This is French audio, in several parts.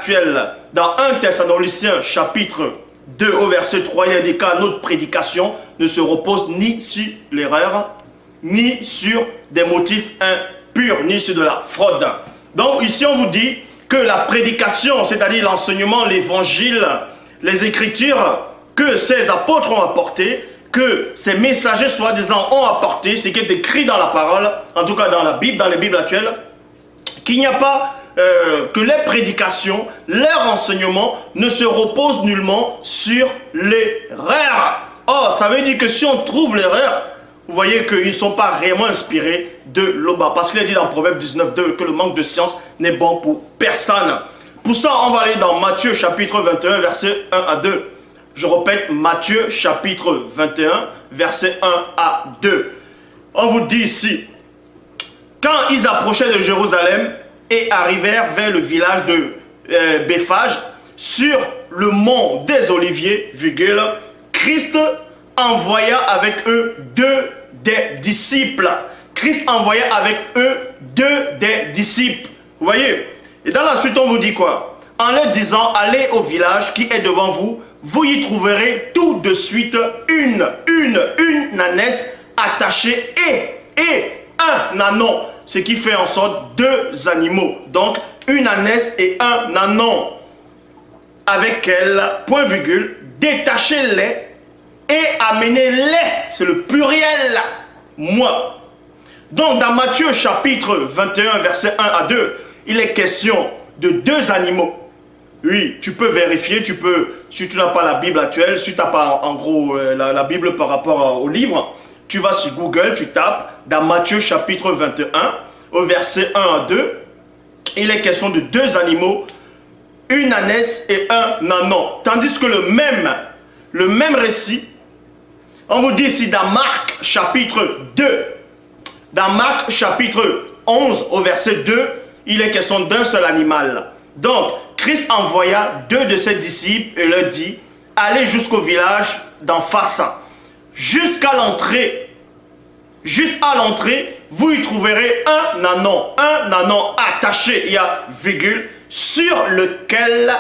actuelle. Dans 1 Thessaloniciens chapitre 2 au verset 3, il est dit qu'à notre prédication ne se repose ni sur l'erreur, ni sur des motifs impurs, ni sur de la fraude. Donc ici on vous dit que la prédication, c'est-à-dire l'enseignement, l'évangile, les écritures que ces apôtres ont apporté, que ces messagers soi-disant ont apporté, ce qui est écrit dans la parole, en tout cas dans la Bible, dans les Bibles actuelles, qu'il n'y a pas que les prédications, leur enseignement ne se repose nullement sur l'erreur. Or, ça veut dire que si on trouve l'erreur, vous voyez qu'ils ne sont pas réellement inspirés de l'Oba. Parce qu'il est dit dans Proverbe 19:2 que le manque de science n'est bon pour personne. Pour ça, on va aller dans Matthieu chapitre 21, versets 1 à 2. Je répète, Matthieu chapitre 21, versets 1 à 2. On vous dit ici, quand ils approchaient de Jérusalem et arrivèrent vers le village de Béphage, sur le mont des Oliviers, virgule, Christ envoya avec eux deux des disciples. Christ envoya avec eux deux des disciples. Vous voyez? Et dans la suite, on vous dit quoi? En leur disant, allez au village qui est devant vous, vous y trouverez tout de suite une ânesse attachée et un ânon. Ce qui fait en sorte deux animaux. Donc, une ânesse et un ânon. Avec elle, point virgule, détachez-les et amenez-les. C'est le pluriel. Moi. Donc, dans Matthieu chapitre 21, verset 1 à 2, il est question de deux animaux. Oui, tu peux vérifier, tu peux, si tu n'as pas la Bible actuelle, si tu n'as pas en gros la Bible par rapport au livre, tu vas sur Google, tu tapes dans Matthieu chapitre 21, au verset 1 à 2, il est question de deux animaux, une ânesse et un ânon. Tandis que le même récit, on vous dit ici dans Marc chapitre 2, dans Marc chapitre 11 au verset 2, il est question d'un seul animal. Donc, Christ envoya deux de ses disciples et leur dit, allez jusqu'au village d'en face. Jusqu'à l'entrée, juste à l'entrée, vous y trouverez un ânon attaché, il y a virgule, sur lequel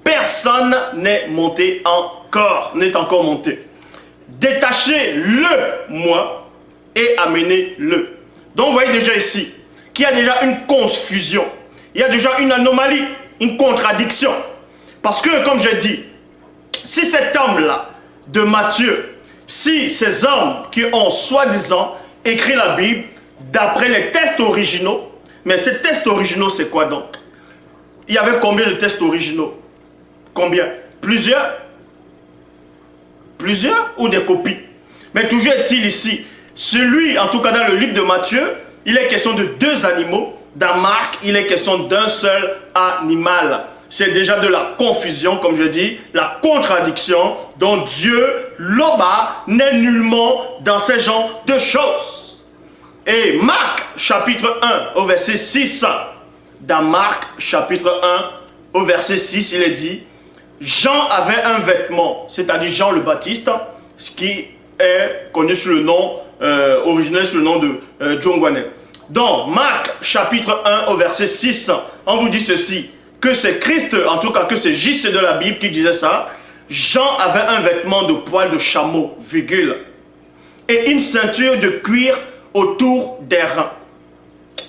personne n'est monté encore, n'est encore monté. Détachez-le, moi, et amenez-le. Donc, vous voyez déjà ici qu'il y a déjà une confusion, il y a déjà une anomalie, une contradiction. Parce que, comme je dis, si cet homme-là, de Matthieu, si ces hommes qui ont soi-disant écrit la Bible d'après les textes originaux, mais ces textes originaux, c'est quoi donc? Il y avait combien de textes originaux? Combien? Plusieurs? Plusieurs ou des copies? Mais toujours est-il ici, celui, en tout cas dans le livre de Matthieu, il est question de deux animaux. Dans Marc, il est question d'un seul animal. C'est déjà de la confusion, comme je dis, la contradiction dont Dieu, l'Oba, n'est nullement dans ce genre de choses. Et Marc, chapitre 1, au verset 6, dans Marc, chapitre 1, au verset 6, il est dit, Jean avait un vêtement, c'est-à-dire Jean le Baptiste, ce qui est connu sous le nom, originel sous le nom de John Guanet. Donc, Marc, chapitre 1, au verset 6, on vous dit ceci, que c'est Christ, en tout cas que c'est J.C. de la Bible qui disait ça. Jean avait un vêtement de poil de chameau, virgule, et une ceinture de cuir autour des reins.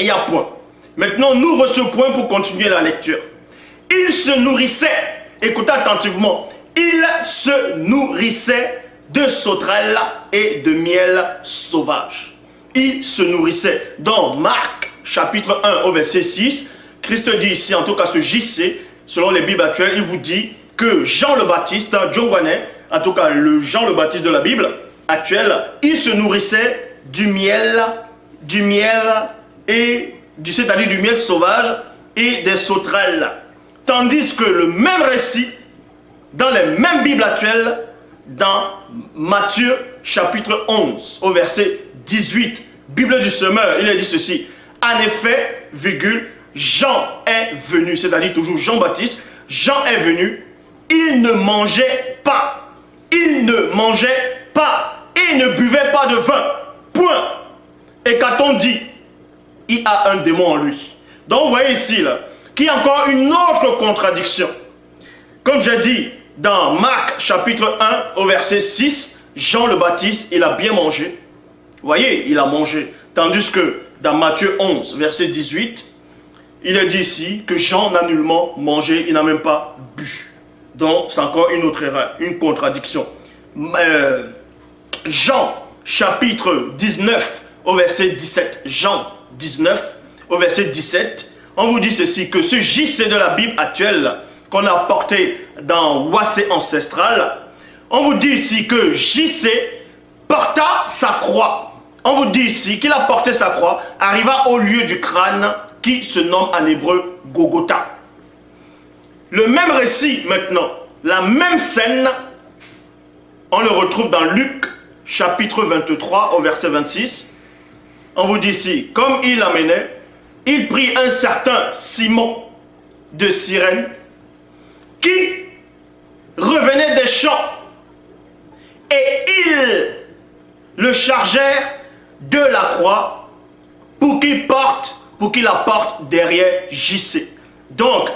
Il y a point. Maintenant, nous recevons point pour continuer la lecture. Il se nourrissait, écoutez attentivement, il se nourrissait de sauterelles et de miel sauvage. Il se nourrissait. Dans Marc, chapitre 1, au verset 6, Christ dit ici, en tout cas ce JC, selon les Bibles actuelles, il vous dit que Jean le Baptiste, John Guanet, en tout cas le Jean le Baptiste de la Bible actuelle, il se nourrissait du miel et c'est-à-dire du miel sauvage et des sauterelles. Tandis que le même récit, dans les mêmes Bibles actuelles, dans Matthieu chapitre 11, au verset 18, Bible du semeur, il est dit ceci, en effet, virgule, Jean est venu, c'est-à-dire toujours Jean-Baptiste, Jean est venu, il ne mangeait pas, et ne buvait pas de vin, point. Et qu'a-t-on dit? Il a un démon en lui. Donc vous voyez ici, là, qu'il y a encore une autre contradiction. Comme j'ai dit, dans Marc chapitre 1 au verset 6, Jean le Baptiste, il a bien mangé. Vous voyez, il a mangé. Tandis que dans Matthieu 11, verset 18, il est dit ici que Jean n'a nullement mangé, il n'a même pas bu. Donc, c'est encore une autre erreur, une contradiction. Jean chapitre 19 au verset 17. Jean 19 au verset 17. On vous dit ceci, que ce JC de la Bible actuelle qu'on a porté dans Oisé ancestral, on vous dit ici que JC porta sa croix. On vous dit ici qu'il a porté sa croix, arriva au lieu du crâne qui se nomme en hébreu Golgotha. Le même récit maintenant, la même scène, on le retrouve dans Luc chapitre 23 au verset 26. On vous dit ici, comme il l'amenait, il prit un certain Simon de Cyrène qui revenait des champs et ils le chargèrent de la croix pour qu'il la porte derrière JC. Donc,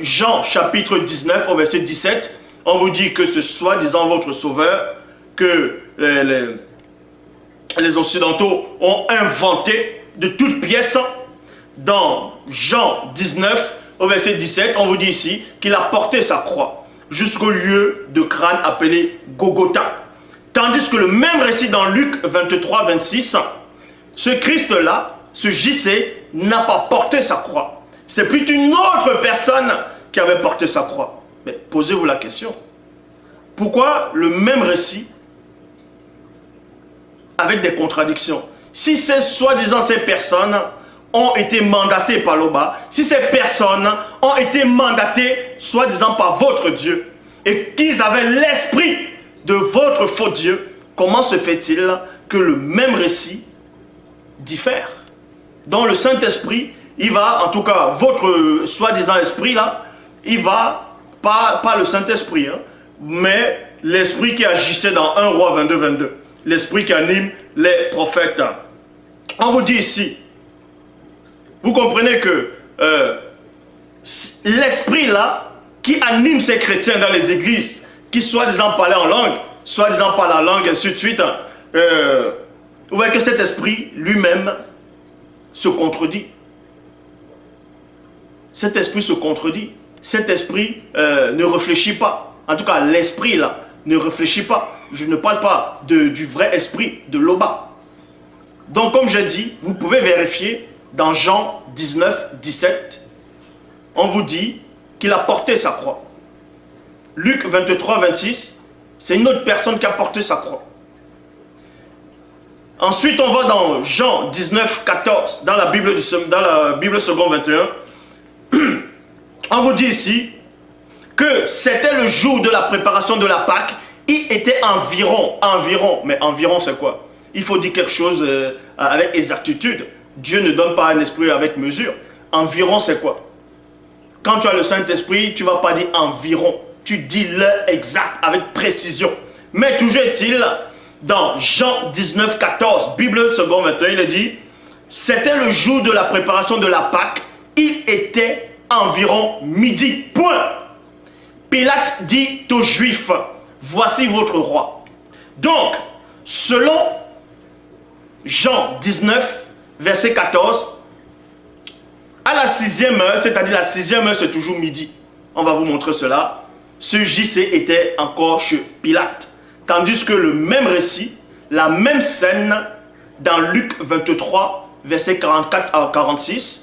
Jean chapitre 19 au verset 17, on vous dit que ce soi-disant votre sauveur que les Occidentaux ont inventé de toutes pièces. Dans Jean 19 au verset 17, on vous dit ici qu'il a porté sa croix jusqu'au lieu de crâne appelé Golgotha. Tandis que le même récit dans Luc 23, 26, ce Christ-là, ce JC, n'a pas porté sa croix. C'est plutôt une autre personne qui avait porté sa croix. Mais posez-vous la question. Pourquoi le même récit avec des contradictions? Si c'est soi-disant ces personnes ont été mandatées par l'Oba, si ces personnes ont été mandatées soi-disant par votre Dieu et qu'ils avaient l'esprit de votre faux Dieu, comment se fait-il que le même récit diffère? Dans le Saint-Esprit, il va, en tout cas, votre soi-disant esprit là, il va, pas le Saint-Esprit, hein, mais l'esprit qui agissait dans 1 Roi 22, 22, l'esprit qui anime les prophètes. On vous dit ici, vous comprenez que l'esprit là, qui anime ces chrétiens dans les églises, qui soi-disant parlaient en langue, soi-disant parlent en langue, et ainsi de suite, vous voyez que cet esprit lui-même se contredit. Cet esprit se contredit. Cet esprit ne réfléchit pas. En tout cas, l'esprit là ne réfléchit pas. Je ne parle pas du vrai esprit, de l'Oba. Donc, comme j'ai dit, vous pouvez vérifier dans Jean 19, 17, on vous dit qu'il a porté sa croix. Luc 23, 26, c'est une autre personne qui a porté sa croix. Ensuite, on va dans Jean 19, 14, dans la Bible seconde 21. On vous dit ici que c'était le jour de la préparation de la Pâque. Il était environ, mais environ c'est quoi? Il faut dire quelque chose avec exactitude. Dieu ne donne pas un esprit avec mesure. Environ c'est quoi? Quand tu as le Saint-Esprit, tu ne vas pas dire environ. Tu dis l'heure exacte avec précision. Mais toujours est-il, dans Jean 19, 14, Bible seconde 21, il est dit, c'était le jour de la préparation de la Pâque. Il était environ midi. Point. Pilate dit aux Juifs, voici votre roi. Donc, selon Jean 19, verset 14, à la 6e heure, c'est-à-dire la 6e heure, c'est toujours midi. On va vous montrer cela. Ce JC était encore chez Pilate. Tandis que le même récit, la même scène, dans Luc 23, verset 44 à 46,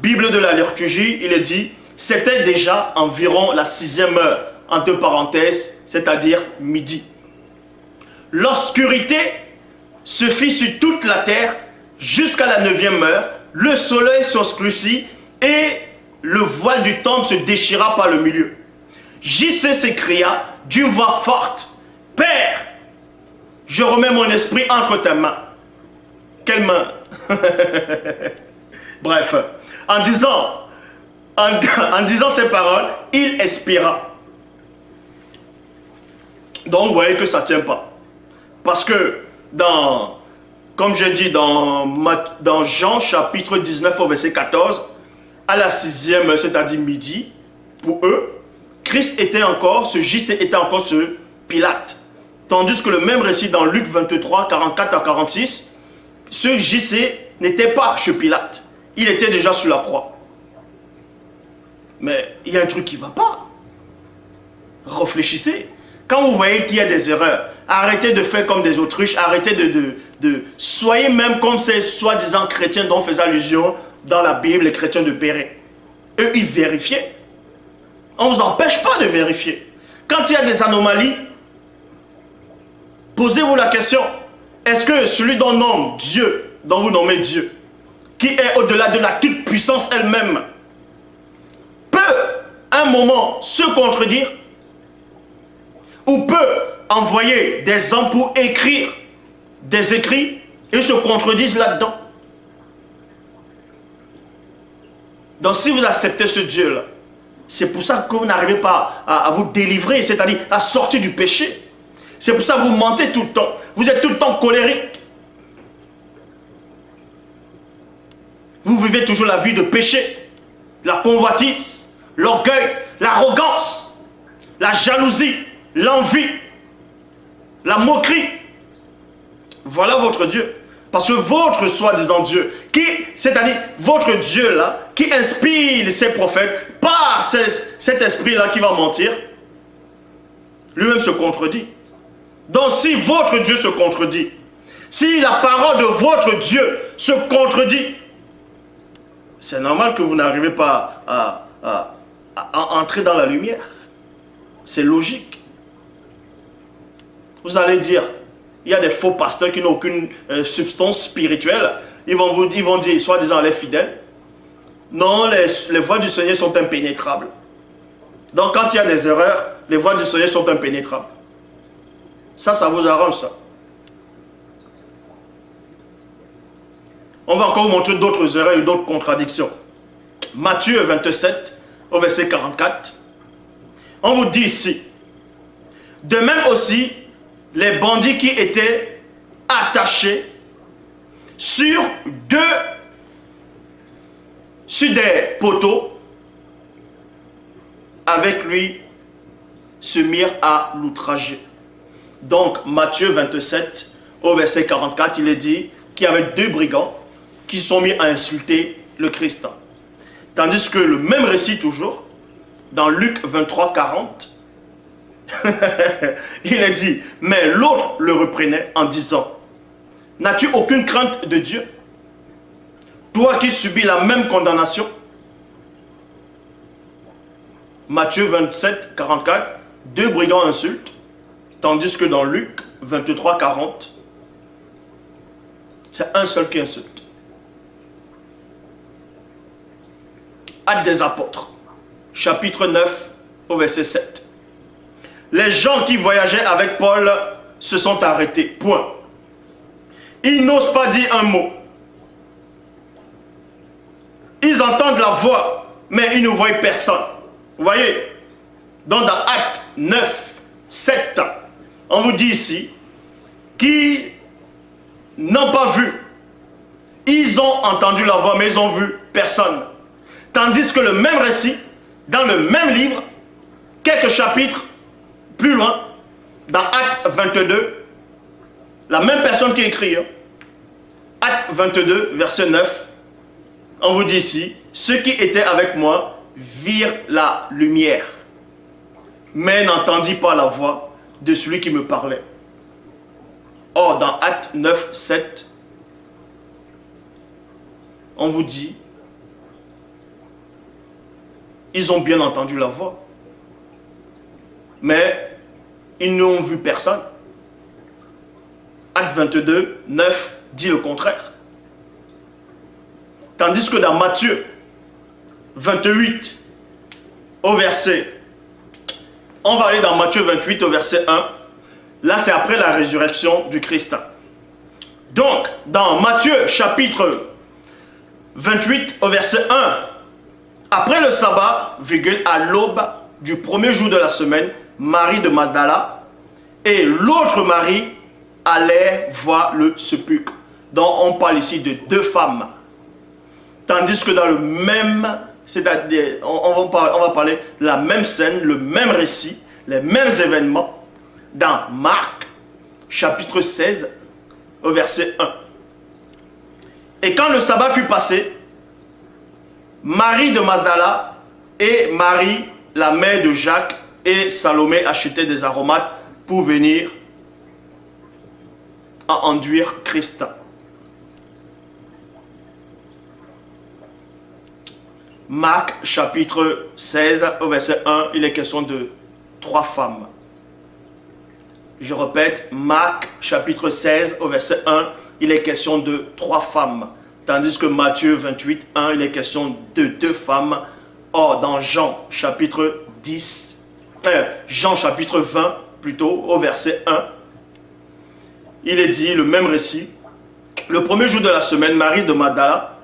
Bible de la liturgie, il est dit, c'était déjà environ la 6e heure, entre parenthèses, c'est-à-dire midi. L'obscurité se fit sur toute la terre jusqu'à la 9e heure, le soleil s'obscurcit et le voile du temple se déchira par le milieu. JC s'écria d'une voix forte, « Père, je remets mon esprit entre tes mains. » Quelle main? Bref, en disant ces paroles, il expira. Donc vous voyez que ça ne tient pas. Parce que comme j'ai dit dans Jean chapitre 19 au verset 14, à la 6e, c'est-à-dire midi, pour eux, Christ était encore, ce JC était encore ce Pilate. Tandis que le même récit dans Luc 23, 44 à 46, ce JC n'était pas chez Pilate. Il était déjà sur la croix. Mais il y a un truc qui ne va pas. Réfléchissez. Quand vous voyez qu'il y a des erreurs, arrêtez de faire comme des autruches, arrêtez soyez même comme ces soi-disant chrétiens dont on faisait allusion dans la Bible, les chrétiens de Béret. Eux, ils vérifiaient. On ne vous empêche pas de vérifier. Quand il y a des anomalies, posez-vous la question, est-ce que celui dont nomme Dieu, dont vous nommez Dieu, qui est au-delà de la toute-puissance elle-même, peut un moment se contredire ou peut envoyer des hommes pour écrire des écrits et se contredisent là-dedans? Donc si vous acceptez ce Dieu-là, c'est pour ça que vous n'arrivez pas à vous délivrer, c'est-à-dire à sortir du péché. C'est pour ça que vous mentez tout le temps. Vous êtes tout le temps colérique. Vous vivez toujours la vie de péché, la convoitise, l'orgueil, l'arrogance, la jalousie, l'envie, la moquerie. Voilà votre Dieu. Parce que votre soi-disant Dieu, c'est-à-dire votre Dieu là, qui inspire ses prophètes, par cet esprit-là qui va mentir, lui-même se contredit. Donc si votre Dieu se contredit, si la parole de votre Dieu se contredit, c'est normal que vous n'arrivez pas à entrer dans la lumière. C'est logique. Vous allez dire, il y a des faux pasteurs qui n'ont aucune substance spirituelle. Ils vont dire, soi-disant, les fidèles. Non, les voies du Seigneur sont impénétrables. Donc quand il y a des erreurs, les voies du Seigneur sont impénétrables. Ça vous arrange ça. On va encore vous montrer d'autres erreurs et d'autres contradictions. Matthieu 27, au verset 44. On vous dit ici, de même aussi, les bandits qui étaient attachés sur des poteaux avec lui se mirent à l'outrager. Donc Matthieu 27 au verset 44, il est dit qu'il y avait 2 brigands qui se sont mis à insulter le Christ. Tandis que le même récit toujours, dans Luc 23, 40, il est dit, mais l'autre le reprenait en disant, n'as-tu aucune crainte de Dieu, toi qui subis la même condamnation? Matthieu 27, 44, 2 brigands insultent, tandis que dans Luc 23, 40, c'est un seul qui insulte. Actes des apôtres, chapitre 9, au verset 7. Les gens qui voyageaient avec Paul se sont arrêtés, point. Ils n'osent pas dire un mot. Ils entendent la voix, mais ils ne voient personne. Vous voyez? Donc dans Actes 9, 7, on vous dit ici, qui n'ont pas vu. Ils ont entendu la voix, mais ils n'ont vu personne. Tandis que le même récit, dans le même livre, quelques chapitres plus loin, dans Acte 22, la même personne qui écrit, Acte 22, verset 9, on vous dit ici, ceux qui étaient avec moi virent la lumière, mais n'entendit pas la voix de celui qui me parlait. Or, dans Acte 9, 7, on vous dit, ils ont bien entendu la voix, mais ils n'ont vu personne. Acte 22, 9 dit le contraire. Tandis que dans Matthieu 28, au verset, on va aller dans Matthieu 28 au verset 1, là c'est après la résurrection du Christ. Donc, dans Matthieu chapitre 28 au verset 1, après le sabbat, à l'aube du premier jour de la semaine, Marie de Magdala et l'autre Marie allèrent voir le sépulcre. Donc on parle ici de 2 femmes. Tandis que dans le même c'est-à-dire, on va parler de la même scène, le même récit, les mêmes événements dans Marc, chapitre 16, au verset 1. Et quand le sabbat fut passé, Marie de Magdala et Marie, la mère de Jacques, et Salomé achetaient des aromates pour venir à enduire Christ. Marc chapitre 16 au verset 1, il est question de 3 femmes. Je répète, Marc chapitre 16 au verset 1, il est question de 3 femmes. Tandis que Matthieu 28, 1, il est question de 2 femmes. Or, dans Jean chapitre 20, plutôt, au verset 1, il est dit, le même récit. Le premier jour de la semaine, Marie de Magdala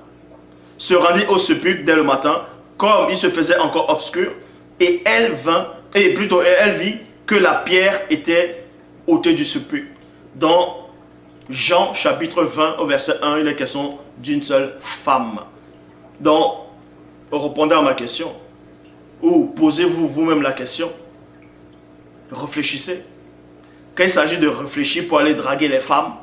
se rendit au sépulcre dès le matin, comme il se faisait encore obscur, et elle vit que la pierre était ôtée du sépulcre. Dans Jean chapitre 20 au verset 1, il est question d'une seule femme. Donc, répondez à ma question, ou posez-vous vous-même la question, réfléchissez. Quand il s'agit de réfléchir pour aller draguer les femmes,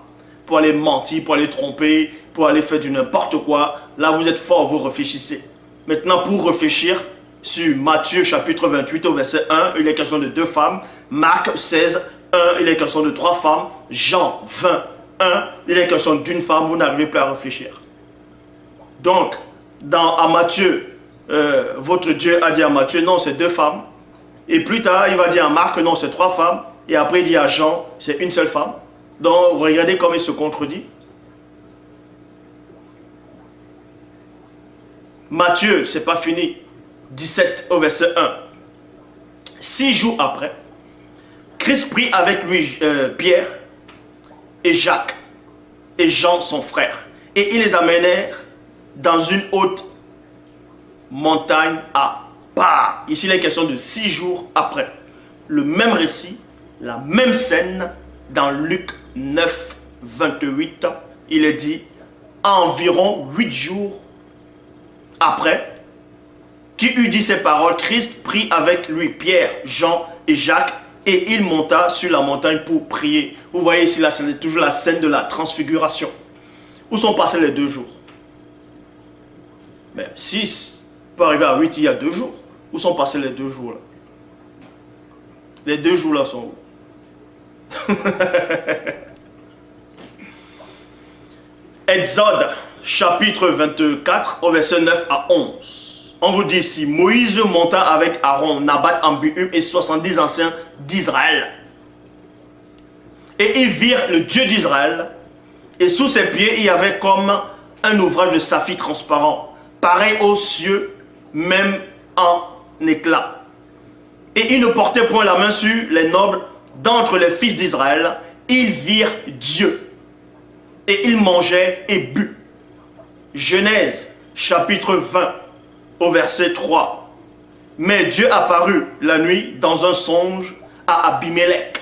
pour aller mentir, pour aller tromper, pour aller faire du n'importe quoi, là vous êtes fort, vous réfléchissez. Maintenant, pour réfléchir sur Matthieu chapitre 28 au verset 1, il est question de 2 femmes. Marc 16, 1, il est question de 3 femmes. Jean 20, 1, il est question d'une femme, vous n'arrivez plus à réfléchir. Donc, à Matthieu, votre Dieu a dit à Matthieu, non, c'est 2 femmes. Et plus tard, il va dire à Marc, non, c'est 3 femmes. Et après, il dit à Jean, c'est une seule femme. Donc, regardez comme il se contredit. Matthieu, c'est pas fini. 17 au verset 1. 6 jours après, Christ prit avec lui Pierre et Jacques et Jean son frère. Et ils les amenèrent dans une haute montagne à part. Ici, il est question de 6 jours après. Le même récit, la même scène dans Luc 9, 28. Il est dit, environ 8 jours après, qui eut dit ces paroles, Christ prit avec lui Pierre, Jean et Jacques, et il monta sur la montagne pour prier. Vous voyez ici, c'est toujours la scène de la transfiguration. Où sont passés les 2 jours? Mais 6 peut arriver à 8 il y a 2 jours. Où sont passés les 2 jours là? Les 2 jours là sont où? Exode chapitre 24 au verset 9 à 11. On vous dit ici, Moïse monta avec Aaron, Nabat, Ambium et 70 anciens d'Israël. Et ils virent le Dieu d'Israël, et sous ses pieds il y avait comme un ouvrage de saphir transparent, pareil aux cieux, même en éclat. Et ils ne portaient point la main sur les nobles d'entre les fils d'Israël. Ils virent Dieu, et ils mangeaient et bu. Genèse chapitre 20 au verset 3. Mais Dieu apparut la nuit dans un songe à Abimelech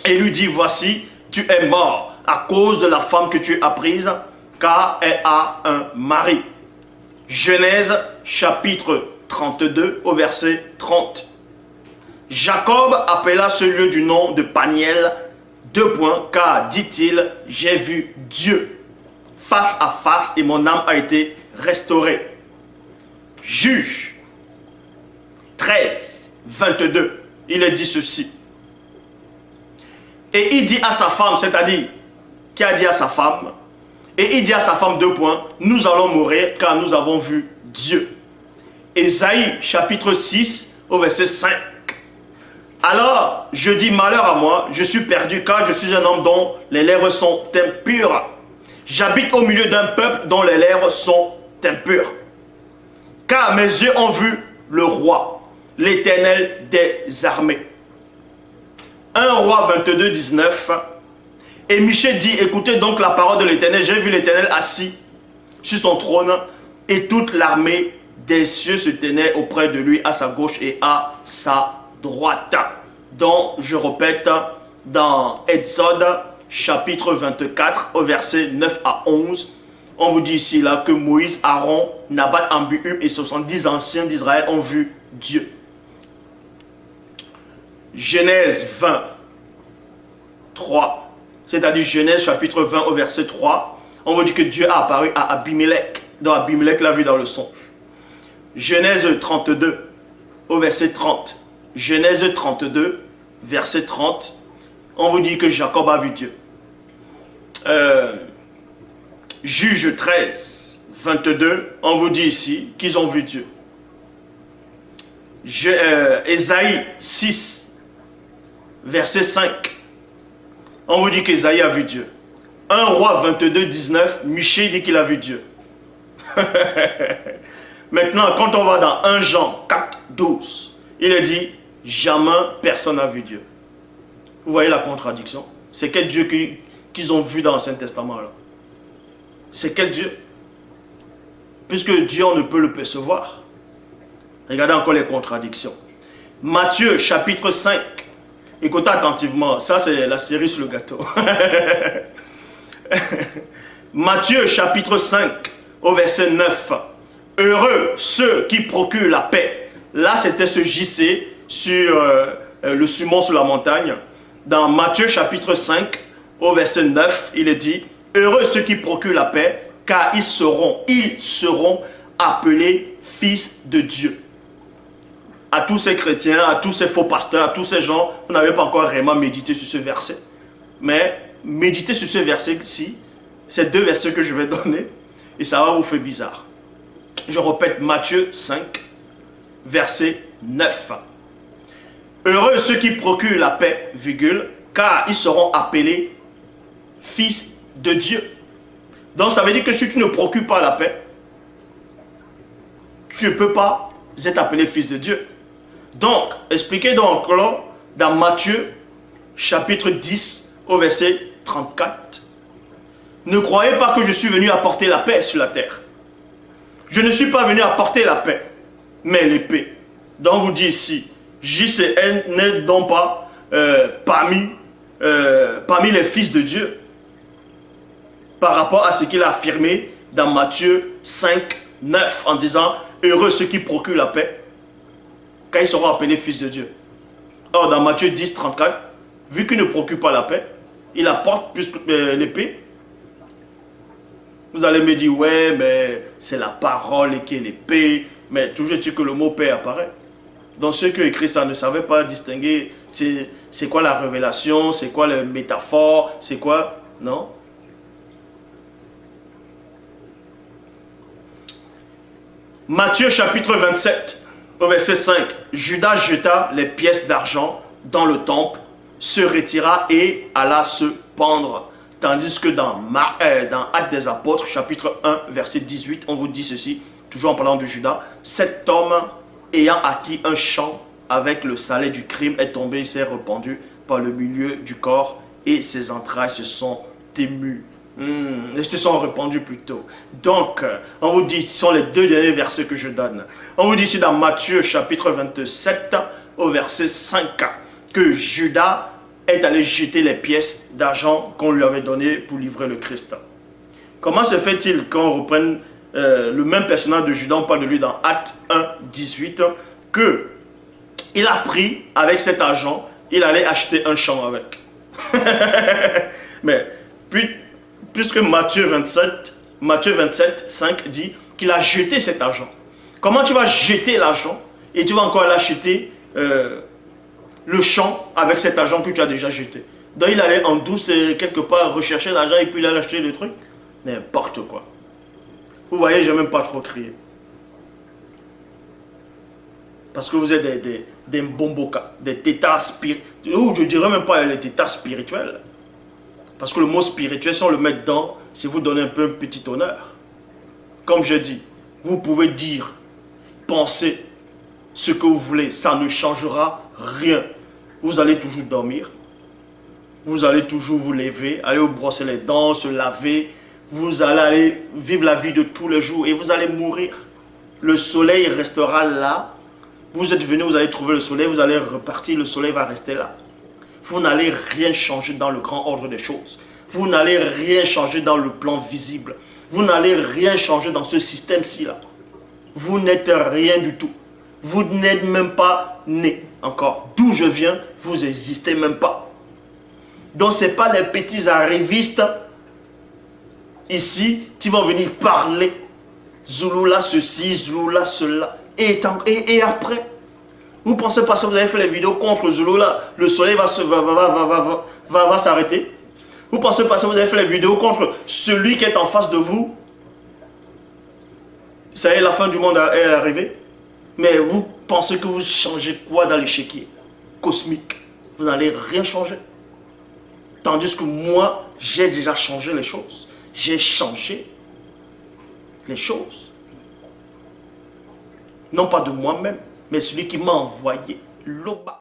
et lui dit, voici, tu es mort à cause de la femme que tu as prise, car elle a un mari. Genèse chapitre 32 au verset 30. Jacob appela ce lieu du nom de Paniel, car, dit-il, j'ai vu Dieu face à face et mon âme a été restaurée. Juge 13, 22, il est dit ceci. Et il dit à sa femme, c'est-à-dire, qui a dit à sa femme, et il dit à sa femme, nous allons mourir car nous avons vu Dieu. Ésaïe chapitre 6 au verset 5. Alors je dis, malheur à moi, je suis perdu car je suis un homme dont les lèvres sont impures. J'habite au milieu d'un peuple dont les lèvres sont impures. Car mes yeux ont vu le roi, l'Éternel des armées. 1 Roi 22, 19. Et Michée dit, écoutez donc la parole de l'Éternel. J'ai vu l'Éternel assis sur son trône et toute l'armée des cieux se tenait auprès de lui à sa gauche et à sa droite. Donc, je répète, dans Exode chapitre 24 au verset 9 à 11, On vous dit ici là que Moïse, Aaron, Nabat, Ambium et 70 anciens d'Israël ont vu Dieu. Genèse 20, 3, c'est-à-dire Genèse chapitre 20 au verset 3, on vous dit que Dieu a apparu à Abimelech, dont Abimelech l'a vu dans le songe. Genèse 32 au verset 30, Genèse 32, verset 30, on vous dit que Jacob a vu Dieu. Juge 13, 22, on vous dit ici qu'ils ont vu Dieu. Ésaïe 6, verset 5, on vous dit qu'Ésaïe a vu Dieu. 1 Roi 22, 19, Michée dit qu'il a vu Dieu. Maintenant, quand on va dans 1 Jean 4, 12, il est dit, jamais personne n'a vu Dieu. Vous voyez la contradiction? C'est quel Dieu qu'ils ont vu dans l'Ancien Testament là? C'est quel Dieu? Puisque Dieu, on ne peut le percevoir. Regardez encore les contradictions. Matthieu chapitre 5. Écoutez attentivement, ça c'est la cerise sur le gâteau. Matthieu chapitre 5 au verset 9. Heureux ceux qui procurent la paix. Là c'était ce JC sur le Sumon sur la montagne. Dans Matthieu chapitre 5 au verset 9, il est dit, heureux ceux qui procurent la paix, car ils seront appelés fils de Dieu. À tous ces chrétiens, à tous ces faux pasteurs, à tous ces gens, vous n'avez pas encore vraiment médité sur ce verset. Mais méditez sur ce verset-ci, ces deux versets que je vais donner, et ça va vous faire bizarre. Je répète, Matthieu 5, verset 9. Heureux ceux qui procurent la paix, virgule, car ils seront appelés fils de Dieu. Donc ça veut dire que si tu ne procures pas la paix, tu ne peux pas être appelé fils de Dieu. Donc, expliquez donc là, dans Matthieu, chapitre 10, au verset 34. Ne croyez pas que je suis venu apporter la paix sur la terre. Je ne suis pas venu apporter la paix, mais l'épée. Donc, on vous dit ici, JCN n'est donc pas parmi les fils de Dieu, par rapport à ce qu'il a affirmé dans Matthieu 5, 9, en disant, heureux ceux qui procurent la paix, car ils seront appelés fils de Dieu. Or, dans Matthieu 10, 34, vu qu'il ne procure pas la paix, il apporte plus l'épée. Vous allez me dire, ouais, mais c'est la parole qui est l'épée. Mais toujours est-il que le mot paix apparaît. Donc ceux qui ont écrit ça ne savaient pas distinguer c'est quoi la révélation, c'est quoi la métaphore, c'est quoi, non? Matthieu chapitre 27. Au verset 5, Judas jeta les pièces d'argent dans le temple, se retira et alla se pendre. Tandis que dans Actes des Apôtres, chapitre 1, verset 18, on vous dit ceci, toujours en parlant de Judas, cet homme ayant acquis un champ avec le salaire du crime est tombé et s'est répandu par le milieu du corps et ses entrailles se sont émues. Ils se sont répandus plutôt. Donc, on vous dit, ce sont les deux derniers versets que je donne. On vous dit ici dans Matthieu chapitre 27 au verset 5 que Judas est allé jeter les pièces d'argent qu'on lui avait données pour livrer le Christ. Comment se fait-il qu'on reprenne le même personnage de Judas, on parle de lui dans Actes 1, 18, que il a pris avec cet argent, il allait acheter un champ avec. Mais puis puisque Matthieu 27, 5 dit qu'il a jeté cet argent. Comment tu vas jeter l'argent et tu vas encore l'acheter le champ avec cet argent que tu as déjà jeté? Donc il allait en douce quelque part rechercher l'argent et puis il allait acheter le truc. N'importe quoi. Vous voyez, je n'ai même pas trop crié. Parce que vous êtes des mbomboka, des tétards spirituels, ou je dirais même pas les tétards spirituels. Parce que le mot spirituel, si on le met dedans, c'est vous donner un peu un petit honneur. Comme je dis, vous pouvez dire, penser ce que vous voulez, ça ne changera rien. Vous allez toujours dormir, vous allez toujours vous lever, aller vous brosser les dents, se laver, vous allez aller vivre la vie de tous les jours et vous allez mourir. Le soleil restera là. Vous êtes venu, vous allez trouver le soleil, vous allez repartir, le soleil va rester là. Vous n'allez rien changer dans le grand ordre des choses. Vous n'allez rien changer dans le plan visible. Vous n'allez rien changer dans ce système-ci là. Vous n'êtes rien du tout. Vous n'êtes même pas né encore. D'où je viens, vous n'existez même pas. Donc ce n'est pas les petits arrivistes ici qui vont venir parler. Zouloula ceci, Zouloula cela. Et après, vous pensez pas que vous avez fait les vidéos contre Zouloula, le soleil va s'arrêter? Vous pensez pas que vous avez fait les vidéos contre celui qui est en face de vous? Ça y est, la fin du monde est arrivée. Mais vous pensez que vous changez quoi dans l'échiquier cosmique? Vous n'allez rien changer. Tandis que moi, j'ai déjà changé les choses. J'ai changé les choses. Non pas de moi-même, mais celui qui m'a envoyé l'Oba.